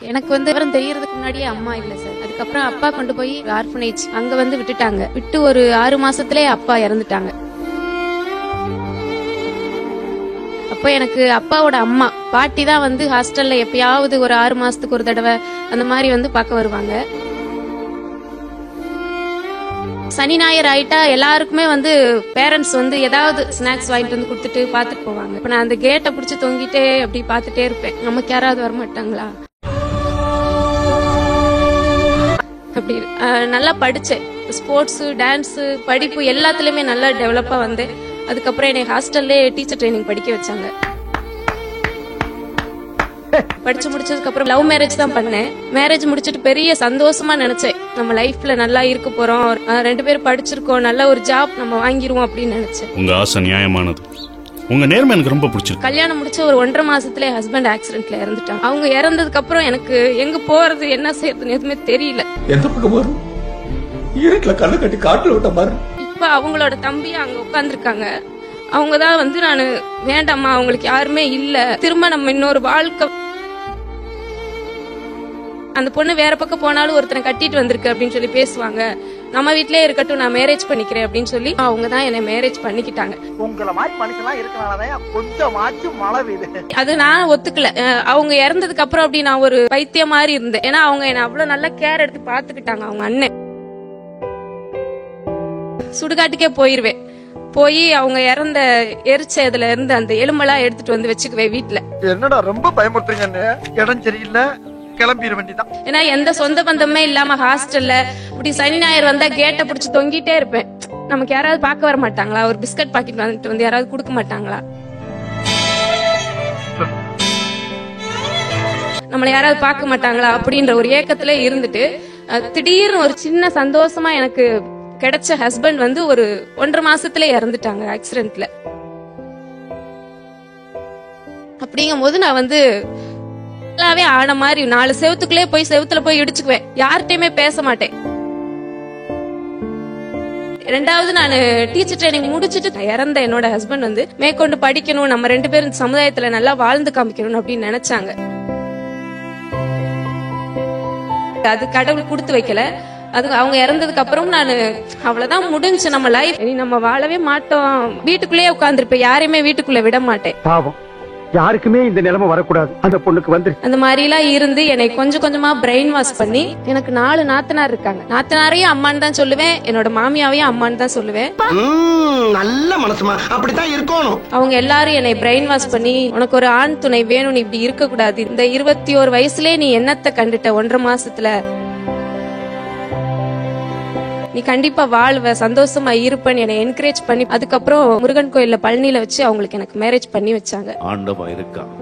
எனக்கு விவரம் தெரியறதுக்கு முன்னாடியே அம்மா இல்ல சார். அதுக்கப்புறம் அப்பா கொண்டு போய் ஆர்ஃபனேஜ் அங்க விட்டுட்டாங்க. விட்டு ஒரு 6 மாசத்திலே அப்பா இறந்துட்டாங்க. அப்ப எனக்கு அப்பாவோட அம்மா பாட்டி தான் ஹாஸ்டல்ல எப்பயாவது ஒரு 6 மாசத்துக்கு ஒரு தடவை அந்த மாதிரி பார்க்க வருவாங்க. சனி ஞாயிறு ஆயிட்டா எல்லாருக்குமே பேரண்ட்ஸ் ஏதாவது ஸ்நாக்ஸ் வாங்கிட்டு கொடுத்துட்டு பாத்துட்டு போவாங்க. இப்ப நான் அந்த கேட்டை பிடிச்சி தொங்கிட்டே அப்படி பாத்துட்டே இருப்பேன். நமக்கு யாராவது வரமாட்டாங்களா அப்படி. நல்லா படிச்சேன். ஸ்போர்ட்ஸ், டான்ஸ், படிப்பு எல்லாத்துலயுமே நல்லா டெவலப்பா வந்தேன். அதுக்கப்புறம் என்னை ஹாஸ்டல்லே டீச்சர் ட்ரைனிங் படிக்க வச்சாங்க. படிச்சு முடிச்சதுக்கு அப்புறம் லவ் மேரேஜ் தான் பண்ணேன். மேரேஜ் முடிச்சிட்டு பெரிய சந்தோஷமா நினைச்சேன், நம்ம லைஃப்ல நல்லா இருக்க போறோம், 2 பேரும் படிச்சிருக்கோம், நல்ல ஒரு ஜாப் நம்ம வாங்கிருவோம் அப்படின்னு நினைச்சேன். உங்க ஆசை நியாயமானது. உங்க நேர்மை எனக்கு ரொம்ப பிடிச்சிருக்கு. கல்யாணம் முடிச்ச ஒரு 1.5 மாசத்துல ஹஸ்பண்ட் ஆக்சிடென்ட்ல இறந்துட்டாங்க. அவங்க இறந்ததுக்கு அப்புறம் எனக்கு எங்க போறது என்ன செய்யறதுன்னு எதுவுமே தெரியல. எந்த பக்கம் வரும் இருட்டுல கண்ணு கட்டி காட்டுல விட்ட மாதிரி. இப்ப அவங்களோட தம்பி அங்க உட்கார்ந்துருக்காங்க. அவங்கதான் நானு வேண்டாமா, அவங்களுக்கு யாருமே இல்ல, திரும்ப நம்ம இன்னொரு வாழ்க்கை, அந்த பொண்ணு வேற பக்கம் போனாலும் ஒருத்தனை கட்டிட்டு வந்திருக்கு அப்படின்னு சொல்லி பேசுவாங்க, நம்ம வீட்லயே இருக்கட்டும், நான் மேரேஜ் பண்ணிக்கிறேன் அப்படின்னு சொல்லி அவங்கதான் என்னை மேரேஜ் பண்ணிக்கிட்டாங்க. உங்களை மாதிரி மனுஷன்லாம் இருக்கனாலதான் கொஞ்சமாச்சும் மழை பெய்யுது. அது நான் ஒத்துக்கல. அவங்க இறந்ததுக்கு அப்புறம் அப்படி நான் ஒரு பைத்தியம் மாதிரி இருந்தேன். ஏன்னா அவங்க என்ன அவ்வளவு நல்ல கேர் எடுத்து பாத்துக்கிட்டாங்க. அவங்க அண்ணன் சுடுகாட்டுக்கே போயிருவேன். போய் அவங்க இறந்த எரிச்சதுல இருந்து அந்த எலும்பெல்லாம் எடுத்துட்டு வச்சுக்குவேன் வீட்டுல. என்னடா ரொம்ப பயமுறுத்துறீங்க, இடம் சரியில்லை, கிளம்பிட வேண்டியதான். ஏன்னா எந்த சொந்த பந்தமே இல்லாம ஹாஸ்டல்ல இப்படி சனி ஞாயிறு வந்தா கேட்டை பிடிச்சி தொங்கிட்டே இருப்பேன். நமக்கு யாராவது பார்க்க வர மாட்டாங்களா, ஒரு பிஸ்கட் பாக்கெட் வந்துட்டு யாராவது கொடுக்க மாட்டாங்களா, நம்மள யாராவது பார்க்க மாட்டாங்களா அப்படின்ற ஒரு ஏக்கத்திலே இருந்துட்டு திடீர்னு ஒரு சின்ன சந்தோஷமா எனக்கு கிடைச்ச ஹஸ்பண்ட் ஒரு 1.5 மாசத்துல இறந்துட்டாங்க ஆக்சிடென்ட்ல. அப்படிங்கும் போது நான் நல்லாவே ஆன மாதிரி 4 செவத்துக்குள்ளே போய் செவத்துல போய் இடிச்சுக்குவேன். யார்கிட்டயுமே பேச மாட்டேன். 2வது நான் டீச்சர் ட்ரைனிங் முடிச்சுட்டு இறந்த என்னோட ஹஸ்பண்ட் மேற்கொண்டு படிக்கணும், நம்ம 2 பேரும் சமுதாயத்துல நல்லா வாழ்ந்து காமிக்கணும் அப்படின்னு நினைச்சாங்க. அது கடவுள் கொடுத்து வைக்கல. அது அவங்க இறந்ததுக்கு அப்புறம் நான் அவ்வளவுதான் முடிஞ்சு நம்ம லைஃப், இனி நம்ம வாழவே மாட்டோம், வீட்டுக்குள்ளேயே உட்கார்ந்துருப்பேன், யாரையுமே வீட்டுக்குள்ள விட மாட்டேன். பாவம், யாருக்குமே இந்த நிலைமை வரக்கூடாது, அந்த பொண்ணுக்கு அந்த மாதிரி எல்லாம் இருந்து என்னை கொஞ்சம் கொஞ்சமா பிரெயின் வாஷ் பண்ணி, எனக்கு 4 நாத்தனார் இருக்காங்க. நாத்தனாரையும் அம்மான்னு தான் சொல்லுவேன், என்னோட மாமியாவையும் அம்மான்னு தான் சொல்லுவேன். நல்ல மனசுமா அப்படித்தான் இருக்கணும். அவங்க எல்லாரும் என்னை பிரெயின் வாஷ் பண்ணி, உனக்கு ஒரு ஆண் துணை வேணும், நீ இப்படி இருக்க கூடாது, இந்த 21 வயசுலயே நீ என்னத்தை கண்டுட்ட, 1.5 மாசத்துல நீ கண்டிப்பா வாழ்வ, சந்தோஷமா இருப்பேன்னு என்னை என்கரேஜ் பண்ணி, அதுக்கப்புறம் முருகன் கோயில்ல பழனியில வச்சு அவங்களுக்கு எனக்கு மேரேஜ் பண்ணி வச்சாங்க. ஆண்டவன் இருக்கான்,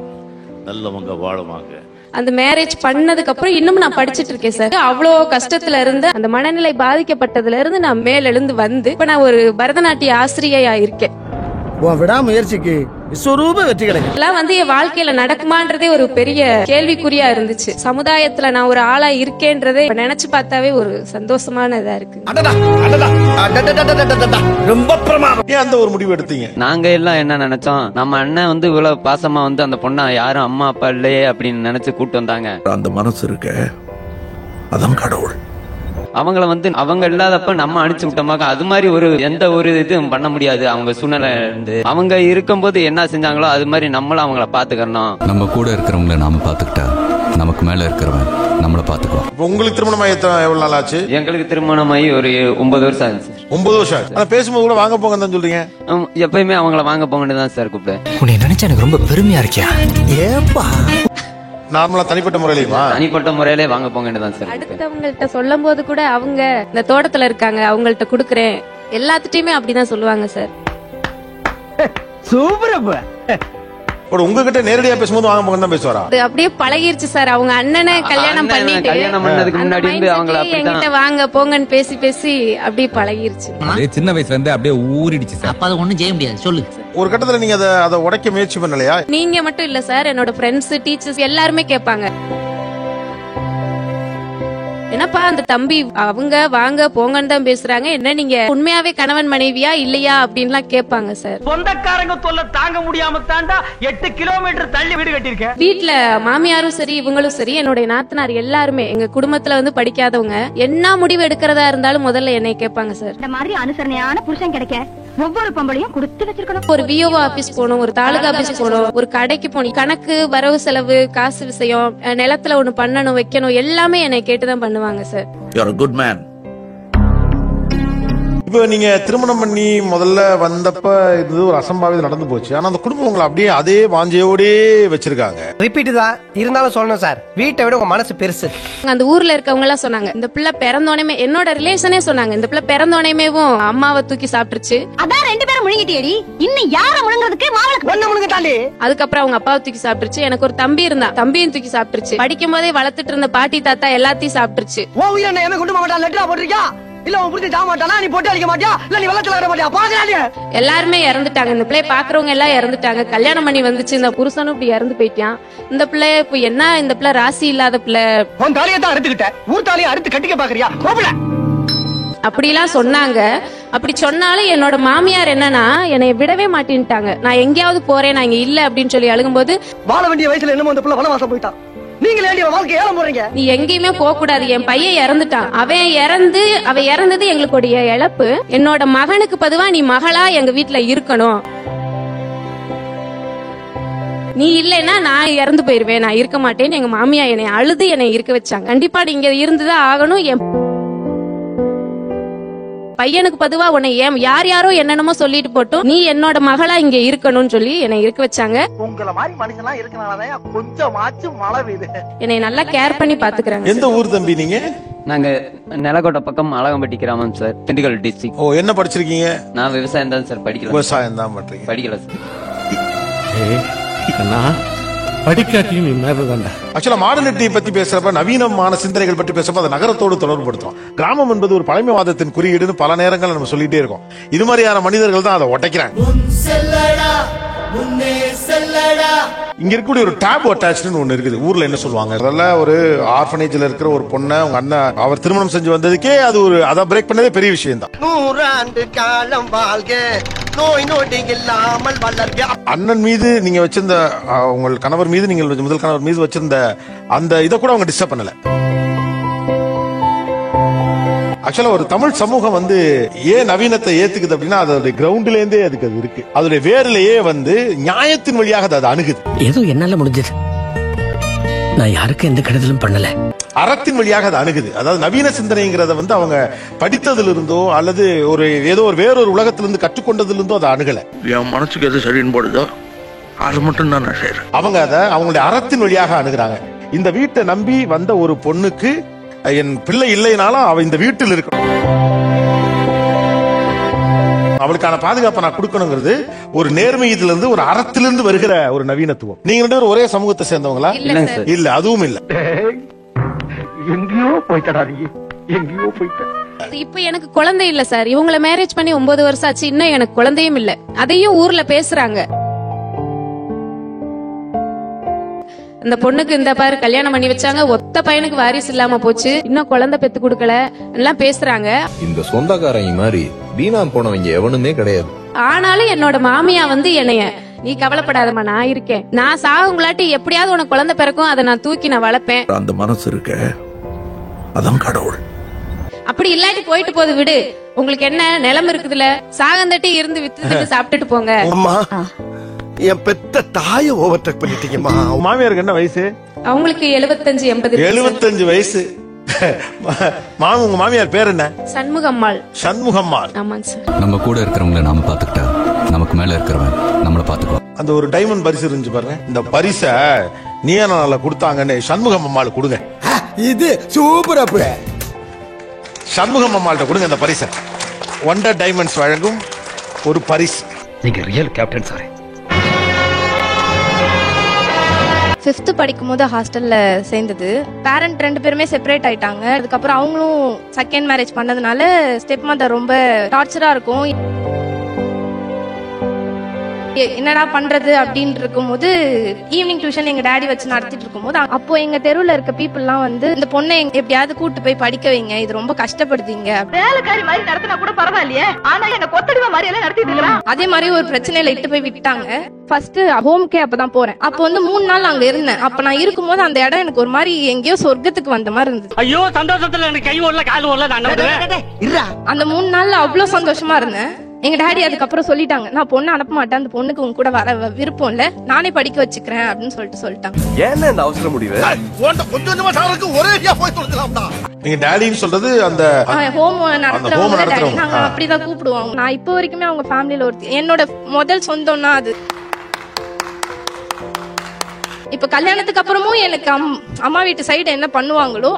நல்லவங்க வாழுவாங்க. அந்த மேரேஜ் பண்ணதுக்கு அப்புறம் இன்னும் நான் படிச்சிட்டு இருக்கேன் சார். அவ்வளோ கஷ்டத்துல இருந்து, அந்த மனநிலை பாதிக்கப்பட்டதுல இருந்து நான் மேலெழுந்து இப்ப நான் ஒரு பரதநாட்டிய ஆசிரியையா இருக்கேன். விடாமுயற்சிக்கு விஸ்வரூப வெற்றி கிடைக்கும். எல்லாம் என் வாழ்க்கையில நடக்குமான்றதே ஒரு பெரிய கேள்விக்குறியா இருந்துச்சு. சமுதாயத்துல நான் ஒரு ஆளா இருக்கேன்றதே நினைச்சு பார்த்தாவே ஒரு சந்தோஷமான இதா இருக்கு. ரொம்ப பிரமாதம். ஏன் அந்த ஒரு முடிவு எடுத்தீங்க? நாங்க எல்லாம் என்ன நினைச்சோம், நம்ம அண்ணன் இவ்வளவு பாசமா அந்த பொண்ணா யாரும் அம்மா அப்பா இல்லையே அப்படின்னு நினைச்சு கூட்டு வந்தாங்க. அந்த மனசு இருக்க, அதான் கடவுள். அவங்கள அவங்க இல்லாதப்ப நம்ம அனுப்பிச்சு விட்டோமாக்க, அது மாதிரி எந்த ஒரு இதுவும் பண்ண முடியாது. அவங்க சூழ்நிலை இருந்து அவங்க இருக்கும்போது என்ன செஞ்சாங்களோ அது மாதிரி நம்மளும் அவங்கள பாத்துக்கணும். நம்ம கூட இருக்கிறவங்கள நாம பாத்துக்கிட்டா நமக்கு மேல இருக்கிறவன் நம்மள பாத்துக்குவோம். உங்களுக்கு திருமணம் எவ்வளவு நாள் ஆச்சு? எங்களுக்கு திருமணமாயி ஒரு 9 வருஷம் ஆச்சு சார். 9 வருஷம் ஆச்சு. பேசும்போது கூட வாங்க போங்க தான் சொல்றீங்க. எப்பயுமே அவங்கள வாங்க போங்கன்னு தான் சார் கூப்பிட்டேன். உன்னை நினைச்சா எனக்கு ரொம்ப பெருமையா இருக்கியா? ஏப்பா நார்மலா தனிப்பட்ட முறையிலயுமா? தனிப்பட்ட முறையிலே வாங்க போங்கன்னு தான் சார். அடுத்தவங்கள்ட்ட சொல்லும் போது கூட அவங்க இந்த தோட்டத்துல இருக்காங்க, அவங்கள்ட்ட குடுக்கறேன், எல்லாத்துட்டையுமே அப்படிதான் சொல்லுவாங்க சார். சூப்பர். உங்ககிட்ட நேரடியா பேசும்போது வாங்க போங்க தான் பேசுவாரா? அது அப்படியே பழகிருச்சு சார். அவங்க அண்ணனை கல்யாணம் பண்ணிட்டு கல்யாணம் பண்ணதுக்கு முன்னாடி அவங்கள என்கிட்ட வாங்க போங்கன்னு பேசி பேசி அப்படியே பழகிருச்சு. சின்ன வயசுல இருந்து அப்படியே ஊறிடுச்சு சார். அப்ப அது ஒண்ணும் செய்ய முடியாது. சொல்லு. ஒரு கட்டத்துல நீங்க அதை உடைக்க முயற்சி பண்ணலையா? நீங்க மட்டும் இல்ல சார், என்னோட ஃப்ரெண்ட்ஸ், டீச்சர்ஸ் எல்லாருமே கேட்பாங்க, என்னப்பா அந்த தம்பி அவங்க வாங்க போங்கன்னு தான் பேசுறாங்க, என்ன நீங்க உண்மையாவே கணவன் மனைவியா இல்லையா அப்படின்லாம் கேட்பாங்க சார். சொந்தக்காரங்க தொல்லை தாங்க முடியாம தாண்டா 8 கிலோமீட்டர் தள்ளி வீடு கட்டியிருக்கேன். வீட்டுல மாமியாரும் சரி இவங்களும் சரி என்னுடைய நாத்தனார் எல்லாருமே எங்க குடும்பத்துல வந்து படிக்காதவங்க, என்ன முடிவு எடுக்கிறதா இருந்தாலும் முதல்ல என்னை கேட்பாங்க சார். இந்த மாதிரி அனுசரணையான புருஷன் கிடைக்க ஒவ்வொரு பொம்பளையும் கொடுத்து வச்சிருக்கணும். ஒரு விஓ ஆபீஸ் போகணும், ஒரு தாலுகா ஆபீஸ் போகணும், ஒரு கடைக்கு போகணும், கணக்கு வரவு செலவு காசு விஷயம், நிலத்துல ஒண்ணு பண்ணணும் வைக்கணும், எல்லாமே என்னை கேட்டுதான் பண்ணுவாங்க sir. You are a good man. இப்போ நீங்க திருமணம் பண்ணி முதல்ல வந்தப்ப இது ஒரு அசம்பாவிதம் நடந்து போச்சு. ஆனா அந்த குடும்பம் உங்களை அப்படியே அதே வாஞ்சையோடே வச்சிருக்காங்க. ரிப்பீட் தான் இருந்தாலும் சொல்லணும் சார், வீட்டை விட உங்க மனசு பெருசு. அந்த ஊர்ல இருக்கவங்க எல்லாம் சொன்னாங்க, இந்த பிள்ளை பிறந்தோனே, என்னோட ரிலேஷனே சொன்னாங்க, இந்த பிள்ளை பிறந்தோனேமேவும் அம்மாவை தூக்கி சாப்பிட்டுருச்சு. அதான் 2 பேரும் முழுங்கிட்டியடி, இன்னும் யார முழுங்கிறதுக்கு மாவளுக்கு ஒண்ணு முழுங்க தாண்டி. அதுக்கப்புறம் அவங்க அப்பாவை தூக்கி சாப்பிட்டுருச்சு. எனக்கு ஒரு தம்பி இருந்தா, தம்பியும் தூக்கி சாப்பிட்டுருச்சு. படிக்கும் போதே வளர்த்துட்டு இருந்த பாட்டி தாத்தா எல்லாத்தையும் சாப்பிட்டுருச்சு. ஓ உயிரை என்ன கொண்டு போக மாட்டான், லெட்டரா போட்டிருக்கியா? இல்ல உன் புரிஞ்சு ஜாம மாட்டானா, நீ போட்டு அடிக்க மாட்டியா, இல்ல நீ வெள்ளத்துல வர மாட்டியா? பாக்குறாங்க எல்லாருமே இறந்துட்டாங்க. இந்த பிள்ளை பாக்குறவங்க எல்லாம் இறந்துட்டாங்க. கல்யாணம் பண்ணி வந்துச்சு, இந்த புருஷனும் இப்படி இறந்து போயிட்டான். இந்த பிள்ளை இப்ப என்ன, இந்த பிள்ளை ராசி இல்லாத பிள்ளை. உன் தாலியை தான் அறுத்துக்கிட்ட, ஊர் தாலியை அறுத்து கட்டிக்க பாக்குறியா? கோபல அப்படிலாம் சொன்னாங்க. அப்படி சொன்னாலும் என்னோட மாமியார் என்னன்னா என்னை விடவே மாட்டேன்ட்டாங்க. நான் எங்கேயாவது போறேன், நான் இங்க இல்ல அப்படின்னு சொல்லி அழுகும்போது, வாழ வேண்டிய வயசுல என்னமோ அந்த பிள்ளை வனவாசம் போயிட்டான், நீங்களே வாழ்க்கை ஏழ போறீங்க. நீ எங்கேயுமே போக கூடாது, என் பையன் இறந்துட்டான், அவன் இறந்தது எங்களுடைய இழப்பு, என்னோட மகனுக்கு பதுவா நீ மகளா எங்க வீட்டுல இருக்கணும், நீ இல்லைன்னா நான் இறந்து போயிருவேன், நான் இருக்க மாட்டேன்னு எங்க மாமியா என்னை அழுது என்னை இருக்க வச்சாங்க. கண்டிப்பா நீ இங்க இருந்துதான் ஆகணும், என் பையனுக்கு பதுவா உன்னை யார் யாரோ என்னென்னமோ சொல்லிட்டு போட்டும் நீ என்னோட மகளா இங்க இருக்கணும்னு சொல்லி என்னை இருக்க வச்சாங்க. உங்கள மாதிரி மனுஷன்லாம் இருக்கனாலதான் கொஞ்சமாச்சும் மழை பெய்யுது. என்னை நல்லா கேர் பண்ணி பாத்துக்கிறாங்க. எந்த ஊர் தம்பி நீங்க? நாங்க நிலக்கோட்டை பக்கம் அழகம்பட்டி கிராமம் சார், திண்டுக்கல் டிஸ்ட்ரிக்ட். ஓ, என்ன படிச்சிருக்கீங்க? நான் விவசாயம் தான் சார் படிக்கல. விவசாயம் தான் பண்றீங்க? படிக்கல சார். படிக்காட்டியும் நீ மேலதாண்டா. ஆக்சுவலா மாடர்னிட்டி பத்தி பேசுறப்ப, நவீனமான சிந்தனைகள் பற்றி பேசுறப்ப அதை நகரத்தோடு தொடர்புபடுத்தும். கிராமம் என்பது ஒரு பழமைவாதத்தின் குறியீடுன்னு பல நேரங்கள் நம்ம சொல்லிட்டே இருக்கோம். இது மாதிரியான மனிதர்கள் தான் அதை உடைக்கிறாங்க. இங்க இருக்கக்கூடிய ஒரு டேப் அட்டாச்ட்னு ஒண்ணு இருக்குது. ஊர்ல என்ன சொல்லுவாங்க, அதெல்லாம் ஒரு ஆர்ஃபனேஜ்ல இருக்கிற ஒரு பொண்ணை உங்க அண்ணன் அவர் திருமணம் செஞ்சு வந்ததுக்கே அது ஒரு அதை பிரேக் பண்ணதே பெரிய விஷயம் தான். 100 ஆண்டு காலம் வாழ்க, நோய் நொடி இல்லாமல் வளர்க. அண்ணன் மீது நீங்க வச்சிருந்த உங்கள் கணவர் மீது, நீங்கள் முதல் கணவர் மீது வச்சிருந்த அந்த இதை கூட அவங்க டிஸ்டர்ப் பண்ணல. ஆக்சுவலா ஒரு தமிழ் சமூகம் வந்து ஏன் நவீனத்தை ஏத்துக்குது அப்படின்னா, அதோட கிரவுண்ட்ல இருந்தே அதுக்கு அது இருக்கு. அதோட வேர்லயே வந்து நியாயத்தின் வழியாக அது அணுகுது. ஏதோ என்னால முடிஞ்சது, நான் யாருக்கும் எந்த கெடுதலும் பண்ணல. அறத்தின் வழியாக அது அணுகுது. அதாவது நவீன சிந்தனைங்கிறத வந்து அவங்க படித்ததுல இருந்தோ அல்லது ஒரு ஏதோ ஒரு வேறொரு உலகத்திலிருந்து கற்றுக்கொண்டதுல இருந்தோ அதை அணுகல. என் மனசுக்கு எது சரின்னு போடுதோ அது மட்டும் தான் நான் செய்யறேன். அவங்க அதை அவங்களுடைய அறத்தின் வழியாக அணுகுறாங்க. இந்த வீட்டை நம்பி வந்த ஒரு பொண்ணுக்கு என் பிள்ளை இல்லைனாலும் அவ இந்த வீட்டில் இருக்கணும், அவளுக்கான பாதுகாப்பை நான் கொடுக்கணுங்கிறது ஒரு நேர்மையிலிருந்து ஒரு அறத்திலிருந்து வருகிற ஒரு நவீனத்துவம். நீங்க 2 பேரும் ஒரே சமூகத்தை சேர்ந்தவங்களா? இல்ல, அதுவும் இல்ல. எங்கேயோ போயிட்டடா நீ, எங்கேயோ போயிட்ட. இப்ப எனக்கு குழந்தை இல்ல சார். இவங்களை மேரேஜ் பண்ணி 9 வருஷம் ஆச்சு, இன்னும் எனக்கு குழந்தையும் இல்ல. அதையும் ஊர்ல பேசுறாங்க. இந்த பொண்ணுக்கு இந்த பாரு கல்யாணம் பண்ணி வச்சாங்க, ஒத்த பையனுக்கு வாரிசு இல்லாம போச்சு, இன்னும் குழந்தை பெத்து கொடுக்கல எல்லாம் பேசுறாங்க. இந்த சொந்தக்காரங்க மாதிரி வீணா போனவங்க எவனுமே கிடையாது. ஆனாலும் என்னோட மாமியா வந்து என்னைய, நீ கவலைப்படாதம்மா நான் இருக்கேன், நான் சாகுங்களாட்டி எப்படியாவது உனக்கு குழந்தை பிறக்கும், அதை நான் தூக்கி நான் வளர்ப்பேன். அந்த மனசு இருக்க அதான் கடவுள். அப்படி இல்லாட்டி போயிட்டு போது விடு, உங்களுக்கு என்ன நிலம் இருக்குதுல, சாகந்தட்டி இருந்து வித்து சாப்பிட்டுட்டு போங்க. அம்மா, என் பெத்த தாயை ஓவர்டேக் பண்ணிட்டீங்கம்மா. மாமியாருக்கு என்ன வயசு? அவங்களுக்கு 75-80. 75 வயசு. உங்க மாமியார் பேர் என்ன? சண்முகம்மாள். சண்முகம்மாள். ஆமாங்க சார். நம்ம கூட இருக்கிறவங்கள நாம பாத்துக்கிட்டா நமக்கு மேல இருக்கிறவன் நம்மள பாத்துக்குவான். அந்த ஒரு டைமண்ட் பரிசு இருந்துச்சு பாருங்க, இந்த பரிசை நீயானால கொடுத்தாங்கன்னு சண்முகம் அம்மாள் கொடுங்க. இது சூப்பர். அப்ப சண்முகம் அம்மாள்கிட்ட கொடுங்க அந்த பரிசை. ஒண்டர் டைமண்ட்ஸ் வழங்கும் ஒரு பரிசு. நீங்க ரியல் கேப்டன் சார். 5th படிக்கும் போது ஹாஸ்டல்ல சேர்ந்தது. பேரண்ட் 2 பேருமே செப்பரேட் ஆயிட்டாங்க. அதுக்கப்புறம் அவங்களும் செகண்ட் மேரேஜ் பண்ணதுனால ஸ்டெப் மதர் ரொம்ப டார்ச்சரா இருக்கும். என்னடா பண்றது அப்படின்னு இருக்கும்போது ஈவினிங் டியூஷன் எங்க டாடி வச்சு நடத்திட்டு இருக்கும்போது அப்போ எங்க தெருவுல இருக்க பீப்புள் எல்லாம் வந்து இந்த பொண்ணை எப்படியாவது கூட்டு போய் படிக்க வைங்க, இது ரொம்ப கஷ்டப்படுதீங்க. வேலைக்காரி மாதிரி நடத்தினா கூட பரவாயில்லையே, ஆனா என்ன கொத்தடிவா மாதிரி எல்லாம் நடத்திட்டு இருக்கிறான். அதே மாதிரி ஒரு பிரச்சனையில இட்டு போய் விட்டாங்க. ஃபர்ஸ்ட் ஹோம்கே அப்பதான் போறேன். அப்ப வந்து 3 நாள் அங்க இருந்தேன். அப்ப நான் இருக்கும்போது அந்த இடம் எனக்கு ஒரு மாதிரி எங்கேயோ சொர்க்கத்துக்கு வந்த மாதிரி இருந்தது. ஐயோ சந்தோஷத்துல எனக்கு கை ஓடல கால் ஓடல. அந்த 3 நாள்ல அவ்வளவு சந்தோஷமா இருந்தேன். எங்க டாடி அதுக்கப்புறம் சொல்லிட்டாங்க, நான் பொண்ணு அனுப்ப மாட்டேன், அந்த பொண்ணுக்கு உங்க கூட வர விருப்பம் இல்ல, நானே படிக்க வச்சுக்கிறேன் அப்படின்னு சொல்லிட்டாங்க. ஏன்னா இந்த அவசர முடிவு கொஞ்சமா சாருக்கு ஒரே போய் சொல்லலாம்டா. நீங்க டாடின்னு சொல்றது அந்த ஹோம் நடத்துறவங்க டாடி, நாங்க அப்படிதான் கூப்பிடுவோம். நான் இப்போ வரைக்குமே அவங்க ஃபேமிலியில ஒருத்தி, என்னோட முதல் சொந்தம்னா அது. இப்ப கல்யாணத்துக்கு அப்புறமும் எனக்கு அம்மா வீட்டு சைடு என்ன பண்ணுவாங்களோ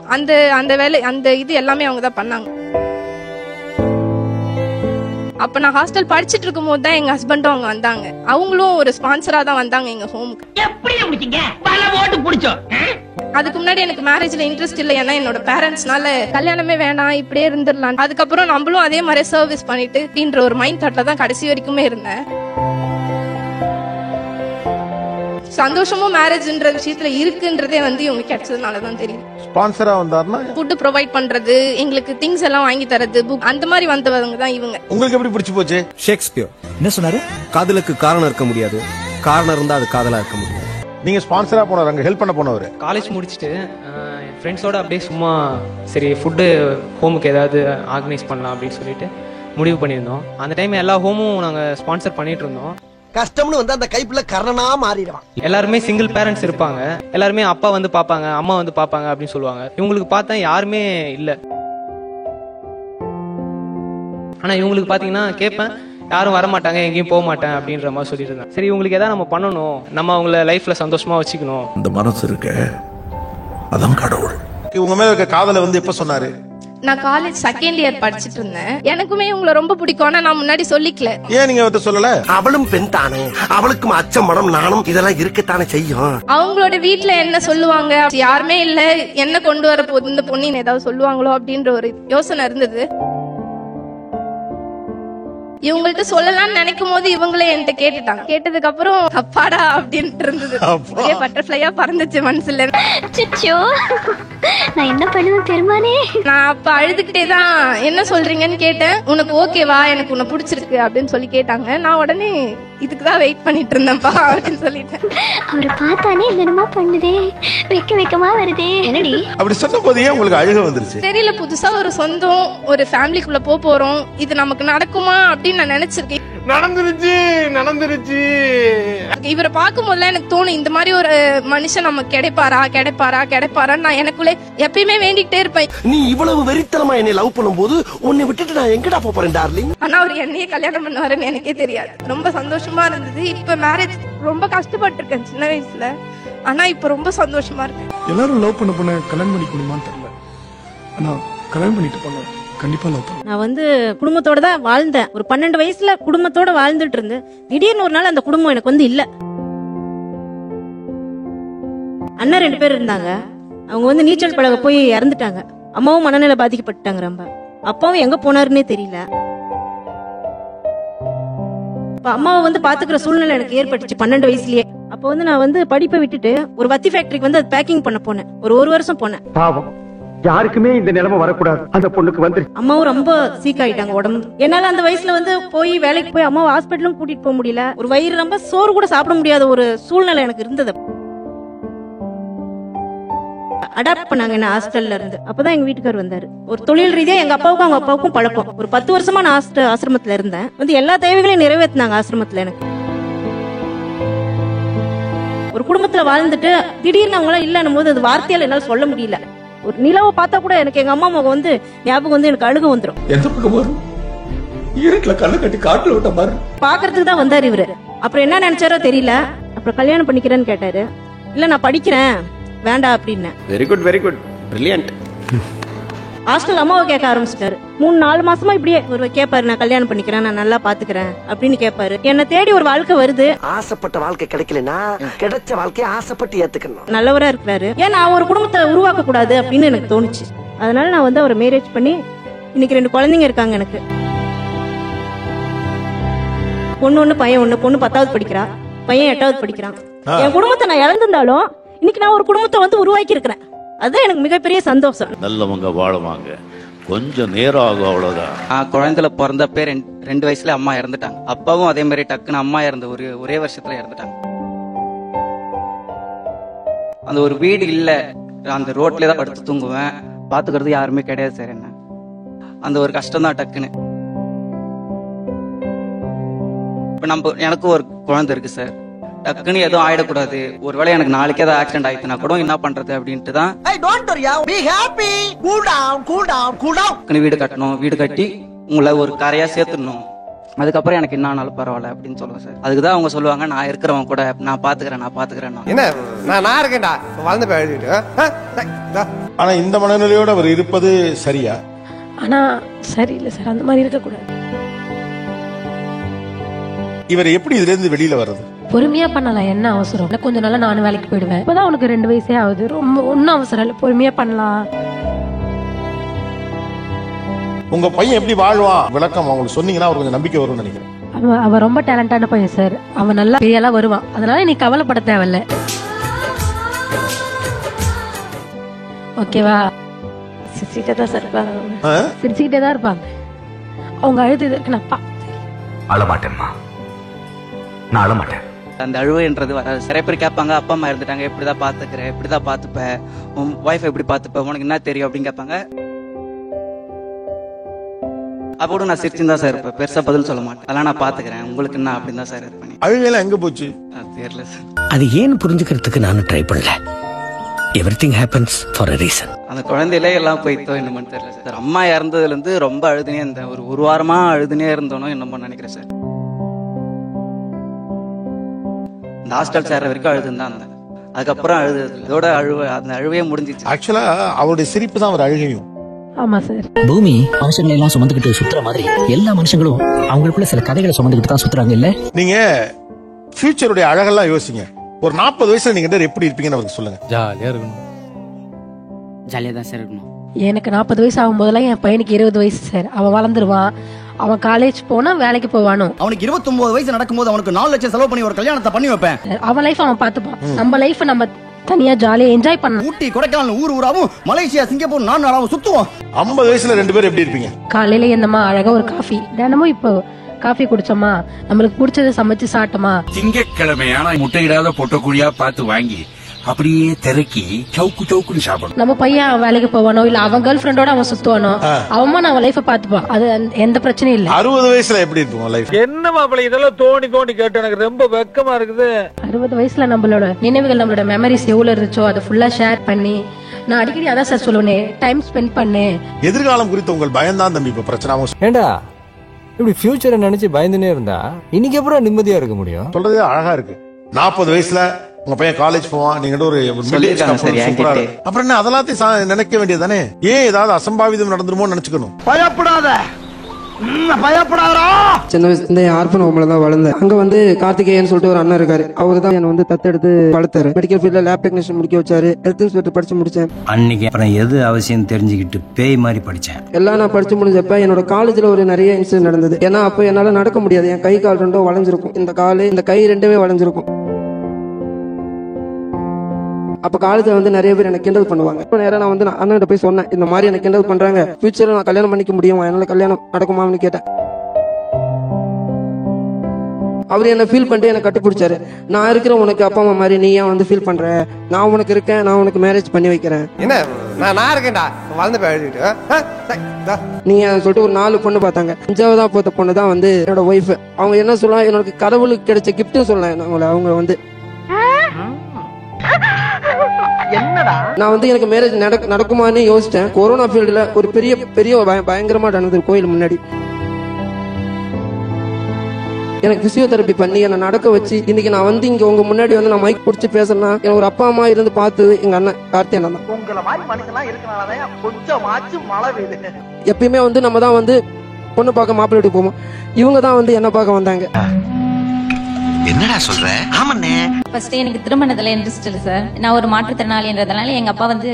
அந்த வேலை அந்த இது எல்லாமே அவங்க தான் பண்ணாங்க. அப்ப நான் ஹாஸ்டல் படிச்சிட்டு இருக்கும் போது தான் எங்க ஹஸ்பண்டும் அவங்க வந்தாங்க. அவங்களும் ஒரு ஸ்பான்சரா தான் வந்தாங்க எங்க ஹோமுக்கு. அதுக்கு முன்னாடி எனக்கு மேரேஜ்ல இன்ட்ரெஸ்ட் இல்ல, ஏன்னா என்னோட பேரண்ட்ஸ்னால கல்யாணமே வேணாம் இப்படியே இருந்துடலாம். அதுக்கப்புறம் நம்மளும் அதே மாதிரி சர்வீஸ் பண்ணிட்டு அப்படின்ற ஒரு மைண்ட் தாட்ல தான் கடைசி வரைக்குமே இருந்தேன். சந்தோஷமும் மேரேஜ்ன்ற விஷயத்துல இருக்குன்றதே வந்து இவங்க கிடைச்சதுனாலதான் தெரியும். ஸ்பான்சரா வந்தாருன்னா ஃபுட் ப்ரொவைட் பண்றது, எங்களுக்கு திங்ஸ் எல்லாம் வாங்கி தரது, புக் அந்த மாதிரி வந்தவங்க தான் இவங்க. உங்களுக்கு எப்படி பிடிச்சு போச்சு? ஷேக்ஸ்பியர் என்ன சொன்னாரு? காதலுக்கு காரணம் இருக்க முடியாது, காரணம் இருந்தா அது காதலா இருக்க முடியாது. நீங்க ஸ்பான்சரா போனவர், அங்க ஹெல்ப் பண்ண போனவர். காலேஜ் முடிச்சுட்டு என் ஃப்ரெண்ட்ஸோட அப்படியே சும்மா சரி ஃபுட்டு ஹோமுக்கு ஏதாவது ஆர்கனைஸ் பண்ணலாம் அப்படின்னு சொல்லிட்டு முடிவு பண்ணியிருந்தோம். அந்த டைம் எல்லா ஹோமும் நாங்கள் ஸ்பான்சர் பண்ணிட்டு இருந்தோம். கஷ்டம்னு வந்து அந்த கைப்புல கர்ணனா மாறிடுவான். எல்லாருமே சிங்கிள் பேரண்ட்ஸ் இருப்பாங்க, எல்லாருமே அப்பா வந்து பாப்பாங்க, அம்மா வந்து பாப்பாங்க அப்படின்னு சொல்லுவாங்க. இவங்களுக்கு பார்த்தா யாருமே இல்ல. ஆனா இவங்களுக்கு பாத்தீங்கன்னா கேட்பேன், யாரும் வர மாட்டாங்க, எங்கேயும் போக மாட்டேன் அப்படின்ற மாதிரி சொல்லிட்டு இருந்தேன். சரி இவங்களுக்கு ஏதாவது நம்ம பண்ணணும், நம்ம அவங்கள லைஃப்ல சந்தோஷமா வச்சுக்கணும். அந்த மனசு இருக்க அதான் கடவுள். உங்க மேல இருக்க காதலை வந்து எப்ப சொன்னாரு? நான் காலேஜ் செகண்ட் இயர் படிச்சிட்டு இருந்தேன். எனக்குமே இவங்களை ரொம்ப பிடிக்கும், ஆனா நான் முன்னாடி சொல்லிக்கல. ஏன் நீங்க வந்து சொல்லல? அவளும் பெண் தானே, அவளுக்கும் அச்சம் மனம் நானும் இதெல்லாம் இருக்கத்தானே செய்யும். அவங்களோட வீட்டுல என்ன சொல்லுவாங்க, யாருமே இல்ல, என்ன கொண்டு வர போகுது இந்த பொண்ணின்னு ஏதாவது சொல்லுவாங்களோ அப்படின்ற ஒரு யோசனை இருந்தது. இவங்கள்ட்ட சொல்லலாம்னு நினைக்கும் போது இவங்களே என்கிட்ட கேட்டுட்டாங்க. கேட்டதுக்கு அப்புறம் அப்பாடா அப்படின்ட்டு இருந்தது. ஒரே பட்டர்ஃபிளையா பறந்துச்சு மனசுல. நான் என்ன பண்ணுவேன் பெருமானே. நான் அப்ப அழுதுகிட்டே தான் என்ன சொல்றீங்கன்னு கேட்டேன். உனக்கு ஓகேவா, எனக்கு உன்னை பிடிச்சிருக்கு அப்படின்னு சொல்லி கேட்டாங்க. நான் உடனே இதுக்குதான் வெயிட் பண்ணிட்டு இருந்தேன்ப்பா அப்படின்னு சொல்லிட்டேன். அவரை பார்த்தானே என்னமா பண்ணுதே, வெக்கமா வருதே. என்னடி அப்படி சொன்ன போதே உங்களுக்கு அழுக வந்துருச்சு? தெரியல, புதுசா ஒரு சொந்தம் ஒரு ஃபேமிலிக்குள்ள போறோம், இது நமக்கு நடக்குமா அப்படின்னு நான் நினைச்சிருக்கேன். நடந்துருச்சு. இவரை பார்க்கும் போதுல எனக்கு தோணும், இந்த மாதிரி ஒரு மனுஷன் நமக்கு கிடைப்பாரா நான் எனக்குள்ளே எப்பயுமே வேண்டிக்கிட்டே இருப்பேன். நீ இவ்வளவு வெறித்தனமா என்னை லவ் பண்ணும்போது உன்னை விட்டுட்டு நான் எங்கடா போறேன் டார்லிங். ஆனா அவர் என்னையே கல்யாணம் பண்ணுவாருன்னு எனக்கே தெரியாது. ரொம்ப சந்தோஷமா இருந்தது. இப்ப மேரேஜ் ரொம்ப கஷ்டப்பட்டு இருக்கேன் சின்ன வயசுல, ஆனா இப்ப ரொம்ப சந்தோஷமா இருக்கேன். எல்லாரும் லவ் பண்ண பொண்ணு கல்யாணம் பண்ணிக்கணுமான்னு தெரியல, ஆனா கல்யாணம் பண்ணிட்டு போங்க கண்டிப்பா லவ் பண்ண. நான் வந்து குடும்பத்தோட தான் வாழ்ந்தேன். ஒரு 12 வயசுல குடும்பத்தோட வாழ்ந்துட்டு இருந்தேன். திடீர்னு ஒரு நாள் அந்த குடும்பம் எனக்கு வந்து இல்ல. அண்ணன் 2 பேர் இருந்தாங்க. அவங்க வந்து நீச்சல் பழக போய் இறந்துட்டாங்க. அம்மாவும் மனநிலை பாதிக்கப்பட்டாங்க ரொம்ப. அப்பாவும் எங்க போனாருன்னே தெரியல. அம்மாவை வந்து பாத்துக்கிற சூழ்நிலை எனக்கு ஏற்பட்டுச்சு 12 வயசுலயே. அப்ப வந்து நான் வந்து படிப்பை விட்டுட்டு ஒரு வத்தி ஃபேக்டரிக்கு வந்து அது பேக்கிங் பண்ண போனேன். ஒரு வருஷம் போனேன். பாவம், யாருக்குமே இந்த நிலைமை வரக்கூடாது, அந்த பொண்ணுக்கு வந்து. அம்மாவும் ரொம்ப சீக் ஆயிட்டாங்க உடம்பு. என்னால அந்த வயசுல வந்து போய் வேலைக்கு போய் அம்மாவை ஹாஸ்பிட்டலும் கூட்டிட்டு போக முடியல. ஒரு வயிறு ரொம்ப சோறு கூட சாப்பிட முடியாத ஒரு சூழ்நிலை எனக்கு இருந்தது. அடாப்ட் பண்ணாங்க என்ன ஹாஸ்டல்ல இருந்து. அப்பதான் எங்க வீட்டுக்காரர் வந்தாரு. ஒரு தொழில் ரீதியா எங்க அப்பாவுக்கும் அவங்க அப்பாவுக்கும் பழக்கம். ஒரு 10 வருஷமா நான் ஆசிரமத்துல இருந்தேன். வந்து எல்லா தேவைகளையும் நிறைவேற்றினாங்க ஆசிரமத்துல. எனக்கு ஒரு குடும்பத்துல வாழ்ந்துட்டு திடீர்னு அவங்களாம் இல்லன்னும் போது அது வார்த்தையால என்னால சொல்ல முடியல. ஒரு நிலவை பார்த்தா கூட எனக்கு எங்க அம்மா முகம் வந்து ஞாபகம் வந்து எனக்கு அழுக வந்துடும். எந்த பக்கம் வரும்? இருட்டுல கண்ணை கட்டி காட்டுல விட்ட மாதிரி. பாக்குறதுக்கு தான் வந்தாரு இவரு. அப்புறம் என்ன நினைச்சாரோ தெரியல. அப்புறம் கல்யாணம் பண்ணிக்கிறேன்னு கேட்டாரு. இல்ல நான் படிக்கிறேன் வேண்டாம் அப்படின்னு. Very good brilliant. ஹாஸ்டல் அம்மாவை கேட்க ஆரம்பிச்சிட்டாரு. 3-4 மாசமா இப்படியே ஒரு கேட்பாரு, நான் கல்யாணம் பண்ணிக்கிறேன், நான் நல்லா பாத்துக்கிறேன் அப்படின்னு கேட்பாரு. என்ன தேடி ஒரு வாழ்க்கை வருது. ஆசைப்பட்ட வாழ்க்கை கிடைக்கலனா கிடைச்ச வாழ்க்கையை ஆசைப்பட்டு ஏத்துக்கணும். நல்லவரா இருக்கிறாரு. ஏன் நான் ஒரு குடும்பத்தை உருவாக்க கூடாது அப்படின்னு எனக்கு தோணுச்சு. அதனால நான் வந்து அவரை மேரேஜ் பண்ணி இன்னைக்கு 2 குழந்தைங்க இருக்காங்க எனக்கு. பொண்ணு ஒண்ணு பையன் ஒண்ணு. பொண்ணு 10வது படிக்கிறா, பையன் 8வது படிக்கிறான். என் குடும்பத்தை நான் இழந்திருந்தாலும் இன்னைக்கு நான் ஒரு குடும்பத்தை வந்து உருவாக்கி இருக்கிறேன். அதுதான் எனக்கு மிகப்பெரிய சந்தோஷம். நல்லவங்க வாழுவாங்க, கொஞ்சம் நேரம் ஆகும், அவ்வளவுதான். குழந்தைல பிறந்தப்ப 2 வயசுல அம்மா இறந்துட்டாங்க. அப்பாவும் அதே மாதிரி டக்குன்னு அம்மா இறந்த ஒரே வருஷத்துல இறந்துட்டாங்க. அந்த ஒரு வீடு இல்ல, அந்த ரோட்ல தான் படுத்து தூங்குவேன். பாத்துக்கிறது யாருமே கிடையாது சார். என்ன அந்த ஒரு கஷ்டம் தான் டக்குன்னு. இப்ப எனக்கு ஒரு குழந்தை இருக்கு சார். டக்குன்னு எதுவும் ஆயிடக்கூடாது, ஒருவேளை எனக்கு நாளைக்கு ஏதாவது ஆக்சிடென்ட் ஆயிடுச்சுனா கூட என்ன பண்றது அப்படின்ட்டு தான் வீடு கட்டணும். வீடு கட்டி உங்களை ஒரு கரையா சேர்த்துடணும், அதுக்கப்புறம் எனக்கு என்ன ஆனாலும் பரவாயில்ல அப்படின்னு சொல்லுவேன் சார். அதுக்குதான் அவங்க சொல்லுவாங்க, நான் இருக்கிறவங்க கூட நான் பாத்துக்கிறேன். என்ன நான் இருக்கேன்டா வளர்ந்து. ஆனா இந்த மனநிலையோட அவர் இருப்பது சரியா? ஆனா சரியில்லை சார், அந்த மாதிரி இருக்கக்கூடாது. இவர் எப்படி இதுல இருந்து வெளியில வர்றது? பொறுமையா பண்ணலாம், என்ன அவசரம்? கொஞ்ச நாளா நானும் வேலைக்கு போயிடுவேன். இப்பதான் உனக்கு 2 வயசே ஆகுது, ரொம்ப ஒன்னும் அவசரம் இல்லை, பொறுமையா பண்ணலாம். உங்க பையன் எப்படி வாழ்வான் விளக்கம் அவங்களுக்கு சொன்னீங்கன்னா அவர் கொஞ்சம் நம்பிக்கை வரும்னு நினைக்கிறேன். அவன் ரொம்ப டேலண்டான பையன் சார். அவன் நல்லா பெரியெல்லாம் வருவான், அதனால நீ கவலைப்பட தேவையில்ல. ஓகேவா? சிரிச்சுட்டே தான் சார் இருப்பாங்க, சிரிச்சுக்கிட்டே தான் இருப்பாங்க. அவங்க அழுது நான் அழமாட்டேன்மா, நான் அழமாட்டேன். அந்த அழுவைன்றது வராது. நிறைய பேர் கேட்பாங்க, அப்பா அம்மா இருந்துட்டாங்க, எப்படிதான் பாத்துக்கிறேன், எப்படிதான் பாத்துப்ப, உன் ஒய்ஃப் எப்படி பாத்துப்ப, உனக்கு என்ன தெரியும் அப்படின்னு கேட்பாங்க. அப்போட நான் சிரிச்சுன்னு தான் சார் இருப்பேன், பெருசா பதில் சொல்ல மாட்டேன். அதெல்லாம் நான் பாத்துக்கிறேன், உங்களுக்கு என்ன அப்படின்னு தான் சார் இருப்பேன். அழுகையெல்லாம் எங்க போச்சு தெரியல சார். அது ஏன் புரிஞ்சுக்கிறதுக்கு நானும் ட்ரை பண்ணல. Everything happens for a reason. அந்த குழந்தையிலே எல்லாம் போயிட்டோ என்னமோ தெரியல சார். அம்மா இறந்ததுல இருந்து ரொம்ப அழுதுனே இருந்தேன். ஒரு வாரமா அழுதுனே இருந்தோனோ என்னமோ நினைக்கிறேன் சார். இந்த ஹாஸ்டல் சேர்ற வரைக்கும் அழுதுதான் இருந்தேன். அதுக்கப்புறம் இதோட அந்த அழுவையே முடிஞ்சிச்சு. ஆக்சுவலா அவருடைய சிரிப்பு தான் அவர் அழுகையும். ஆமா சார். பூமி மனுஷங்களை எல்லாம் சுமந்துக்கிட்டு சுத்துற மாதிரி எல்லா மனுஷங்களும் அவங்களுக்குள்ள சில கதைகளை சுமந்துக்கிட்டு தான் சுத்துறாங்க. இல்ல நீங்க ஃபியூச்சருடைய அழகெல்லாம் யோசிங்க. ஒரு 40 வயசுல நீங்க எப்படி இருப்பீங்கன்னு அவருக்கு சொல்லுங்க. ஜாலியா இருக்கணும். ஜாலியா தான் சார் இருக்கணும். எனக்கு 40 வயசு ஆகும் போதெல்லாம் என் பையனுக்கு 20 வயசு சார். அவன் வளர்ந்துருவான், அவன் காலேஜ் போனா வேலைக்கு போவானோ. அவனுக்கு 29 வயசு நடக்கும்போது அவனுக்கு 4 லட்சம் செலவு பண்ணி ஒரு கல்யாணத்தை பண்ணி வைப்பேன். அவன் லைஃப் அவன் பாத்துப்பான், நம்ம லைஃப் நம்ம தனியா ஜாலியா என்ஜாய் பண்ணலாம். Ooty Kodaikanal ஊராவும் Malaysia Singapore 4 நாளாவும் சுத்துவோம். 50 வயசுல 2 பேரும் எப்படி இருப்பீங்க? காலையில என்னமா அழகா ஒரு காஃபி, தினமும் இப்போ காஃபி குடிச்சோமா, நம்மளுக்கு பிடிச்சதை சமைச்சு சாப்பிட்டோமா. திங்கட்கிழமையான முட்டையிடாத பொட்டக்குழியா பார்த்து வாங்கி அப்படியே திறக்கி சவுக்குன்னு சாப்பிடும். நம்ம பையன் வேலைக்கு போவானோ இல்ல அவன் கேர்ள் ஃப்ரெண்டோட அவன் சுத்துவானோ, அவன் நம்ம லைஃப பாத்துப்பான். அது எந்த பிரச்சனையும் இல்ல. 60 வயசுல எப்படி இருக்கும் லைஃப்? என்ன மாப்பிள்ளை இதெல்லாம் தோண்டி கேட்டு எனக்கு ரொம்ப வெக்கமா இருக்குது. 60 வயசுல நம்மளோட நினைவுகள், நம்மளோட மெமரிஸ் எவ்வளவு இருந்துச்சோ அதை ஃபுல்லா ஷேர் பண்ணி, நான் அடிக்கடி அதான் சார் சொல்லுவேன், டைம் ஸ்பெண்ட் பண்ணு. எதிர்காலம் குறித்து உங்கள் பயம்தான் தம்பி இப்ப பிரச்சனை. ஏண்டா இப்படி ஃபியூச்சரை நினைச்சு பயந்துனே இருந்தா இன்னைக்கு எப்படி நிம்மதியா இருக்க முடியும்? சொல்றது அழகா இருக்கு. 40 வயசுல உங்க பையன் காலேஜ் போவான், நீங்க ஒரு அப்புறம் என்ன அதெல்லாத்தையும் நினைக்க வேண்டியதானே? ஏன் ஏதாவது அசம்பாவிதம் நடந்துருமோ நினைச்சுக்கணும். பயப்படாத, பயப்படாதா. சின்ன வயசுல ஆர்பன் ஹோம்ல தான் வளர்ந்தேன். அங்க வந்து கார்த்திகேயன் சொல்லிட்டு ஒரு அண்ணன் இருக்காரு. அவரு தான் என்ன வந்து தத்தெடுத்து வளர்த்தாரு. மெடிக்கல் ஃபீல்ட்ல லேப் டெக்னீஷியன் முடிக்க வச்சாரு. ஹெல்த் இன்ஸ்பெக்டர் படிச்சு முடிச்சேன். அன்னைக்கு அப்புறம் எது அவசியம் தெரிஞ்சுக்கிட்டு பேய் மாதிரி படிச்சேன். எல்லாம் நான் படிச்சு முடிஞ்சப்ப என்னோட காலேஜ்ல ஒரு நிறைய இன்சிடென்ட் நடந்தது. ஏன்னா அப்ப என்னால நடக்க முடியாது. என் கை கால் ரெண்டும் வளைஞ்சிருக்கும். இந்த கை ரெண்டுமே வளைஞ்சிருக்கும். அப்ப காலேஜ்ல வந்து நிறைய பேர் எனக்கு கிண்டல் பண்ணுவாங்க. நேரம் நான் வந்து அண்ணன் போய் சொன்னேன், இந்த மாதிரி எனக்கு கிண்டல் பண்றாங்க, ஃபியூச்சர்ல நான் கல்யாணம் பண்ணிக்க முடியுமா, என்னால கல்யாணம் நடக்குமான்னு கேட்டேன். அவர் என்ன ஃபீல் பண்ணிட்டு என்ன கட்டி பிடிச்சாரு. நான் இருக்கிறேன் உனக்கு அப்பா அம்மா மாதிரி, நீ ஏன் வந்து ஃபீல் பண்ற, நான் உனக்கு இருக்கேன், நான் உனக்கு மேரேஜ் பண்ணி வைக்கிறேன். என்ன நான் இருக்கேன்டா வளர்ந்து போயிட்டு நீங்க சொல்லிட்டு ஒரு 4 பொண்ணு பார்த்தாங்க. 5ஆவதா பார்த்த பொண்ணு தான் வந்து என்னோட ஒய்ஃப். அவங்க என்ன சொல்லலாம், என்னோட கடவுளுக்கு கிடைச்ச கிஃப்ட்னு சொல்லலாம். அவங்க வந்து நான் வந்து எனக்கு மேரேஜ் நடக்குமான்னு யோசிச்சேன். கொரோனா ஃபீல்டுல ஒரு பெரிய பயங்கரமா நடந்தது கோயில் முன்னாடி. எனக்கு பிசியோதெரபி பண்ணி என்ன நடக்க வச்சு இன்னைக்கு நான் வந்து இங்க உங்க முன்னாடி வந்து நான் மைக் பிடிச்சி பேசுறேன்னா எனக்கு ஒரு அப்பா அம்மா இருந்து பார்த்து எங்க அண்ணன் கார்த்தி அண்ணன் தான். உங்களை மாதிரி மனுஷன்லாம் இருக்கனாலதான் கொஞ்சமாச்சும் மழை பெய்யுது. எப்பயுமே வந்து நம்ம தான் வந்து பொண்ணு பார்க்க மாப்பிள்ளை வீட்டுக்கு போவோம். இவங்க தான் வந்து என்ன பார்க்க வந்தாங்க. என்னடா சொல்ற? ஆமாண்ணே. ஃபர்ஸ்ட் எனக்கு திருமணத்துல இன்ட்ரெஸ்ட் இல்ல சார். நான் ஒரு மாற்றுத்திறனாளின்றதுனால எங்க அப்பா வந்து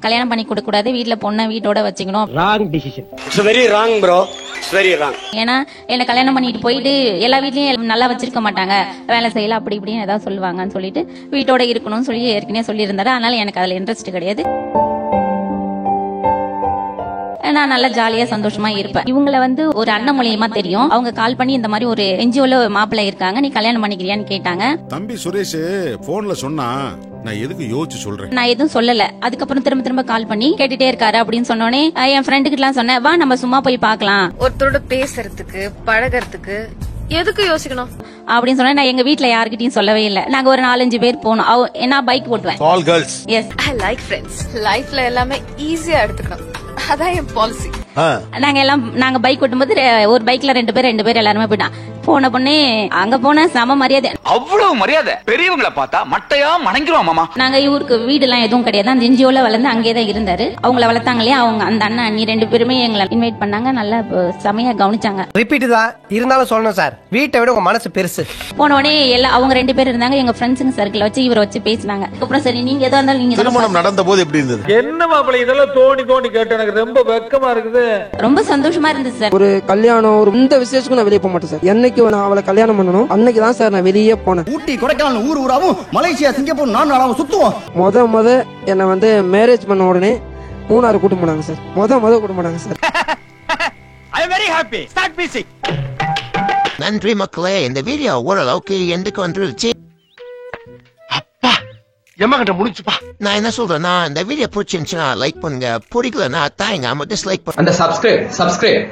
கல்யாணம் பண்ணி கொடுக்க கூடாது, வீட்டுல பொண்ணை வீட்டோட வச்சுக்கணும். Wrong decision. It's very wrong bro. Very wrong. ஏன்னா என்ன கல்யாணம் பண்ணிட்டு போயிட்டு எல்லா வீட்லயும் நல்லா வச்சிருக்க மாட்டாங்க, வேலை செய்யல அப்படி இப்படின்னு ஏதாவது சொல்லுவாங்கன்னு சொல்லிட்டு வீட்டோட இருக்கணும்னு சொல்லி ஏற்கனவே சொல்லியிருந்தாரு. அதனால எனக்கு அதுல இன்ட்ரெஸ்ட் கிடையாது. நான் நல்லா ஜாலியா சந்தோஷமா இருப்பேன். இவங்கள வந்து ஒரு அண்ணன் மூலியமா தெரியும். அவங்க கால் பண்ணி இந்த மாதிரி ஒரு என்ஜிஓல மாப்பிள்ளை இருக்காங்க, நீ கல்யாணம் பண்ணிக்கிறியான்னு கேட்டாங்க. தம்பி சுரேஷ் போன்ல சொன்னா நான் எதுக்கு யோசிச்சு சொல்றேன். நான் எதுவும் சொல்லல. அதுக்கப்புறம் திரும்ப திரும்ப கால் பண்ணி கேட்டுட்டே இருக்காரு அப்படின்னு சொன்னோடனே என் ஃப்ரெண்டு கிட்ட எல்லாம் சொன்னேன், வா நம்ம சும்மா போய் பார்க்கலாம். ஒருத்தரோட பேசுறதுக்கு பழகிறதுக்கு எதுக்கு யோசிக்கணும் அப்படின்னு சொன்னா நான் எங்க வீட்ல யாருக்கிட்டையும் சொல்லவே இல்ல. நாங்க ஒரு 4-5 பேர் போனோம். நான் பைக் ஓட்டுவேன். All girls. Yes, I like friends. லைஃப்ல எல்லாமே ஈஸியா எடுத்துக்கணும், அதான் என் பாலிசி. நாங்க பைக் ஓட்டும்போது ஒரு பைக்ல 2 பேர் எல்லாருமே போயிட்டான். போன பொண்ணே அங்க போன சம மரியாதை, அவ்வளவு மரியாதை. பெரியவங்களை பார்த்தா மட்டையா மணங்கிரும் மாமா. நாங்க இவருக்கு வீடு எல்லாம் எதுவும் கிடையாது. அந்த என்ஜிஓல வளர்ந்து அங்கேதான் இருந்தாரு. அவங்கள வளர்த்தாங்களே அவங்க அந்த அண்ணா அண்ணி 2 பேருமே எங்களை இன்வைட் பண்ணாங்க. நல்லா செமையா கவனிச்சாங்க. ரிப்பீட் தான் இருந்தாலும் சொல்லணும் சார், வீட்டை விட உங்க மனசு பெருசு. போன உடனே எல்லாம் அவங்க 2 பேர் இருந்தாங்க. எங்க ஃப்ரெண்ட்ஸுங்க சர்க்கிள் வச்சு இவரை வச்சு பேசினாங்க. அப்புறம் சரி நீங்க எதா இருந்தாலும் நீங்க திருமணம் நடந்த போது எப்படி இருந்தது? என்ன மாப்பிள்ளை இதெல்லாம் தோண்டி கேட்டு எனக்கு ரொம்ப வெக்கமா இருக்குது. ரொம்ப சந்தோஷமா இருந்துச்சு சார். ஒரு கல்யாணம் ஒரு இந்த விசேஷத்துக்கு நான் வெளியே போக மாட்டேன் சார். என்னைக்கு நான் அவளை கல்யாணம் பண்ணணும் அன்னைக்கு தான் சார் நான் வெளியே போனேன். Ooty Kodaikanal ஊராவும் Malaysia Singapore 4 நாளாவும் சுத்துவோம். முத என்னை வந்து மேரேஜ் பண்ண உடனே மூணாறு கூட்டு போனாங்க சார். முத கூட்டு போனாங்க sir. I am very happy. Start music. நன்றி மக்களே, இந்த வீடியோ ஓரளவுக்கு எண்டுக்கு வந்துருச்சு. அப்பா எம்மா கிட்ட முடிச்சுப்பா. நான் என்ன சொல்றேன்னா, இந்த வீடியோ பிடிச்சிருந்துச்சுன்னா லைக் பண்ணுங்க, பிடிக்கலன்னா தாயங்க டிஸ்லைக் பண்ணுங்க. அந்த சப்ஸ்கிரைப்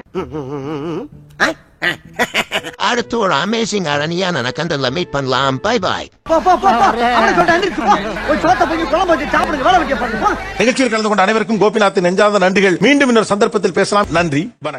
அடுத்து ஒரு அமேசிங் அரணியான கண்டல மீட் பண்ணலாம். Bye bye. நிகழ்ச்சியில் கலந்து கொண்ட அனைவருக்கும் கோபிநாத்தின் நெஞ்சார்ந்த நன்றிகள். மீண்டும் இன்னொரு சந்தர்ப்பத்தில் பேசலாம். நன்றி, வணக்கம்.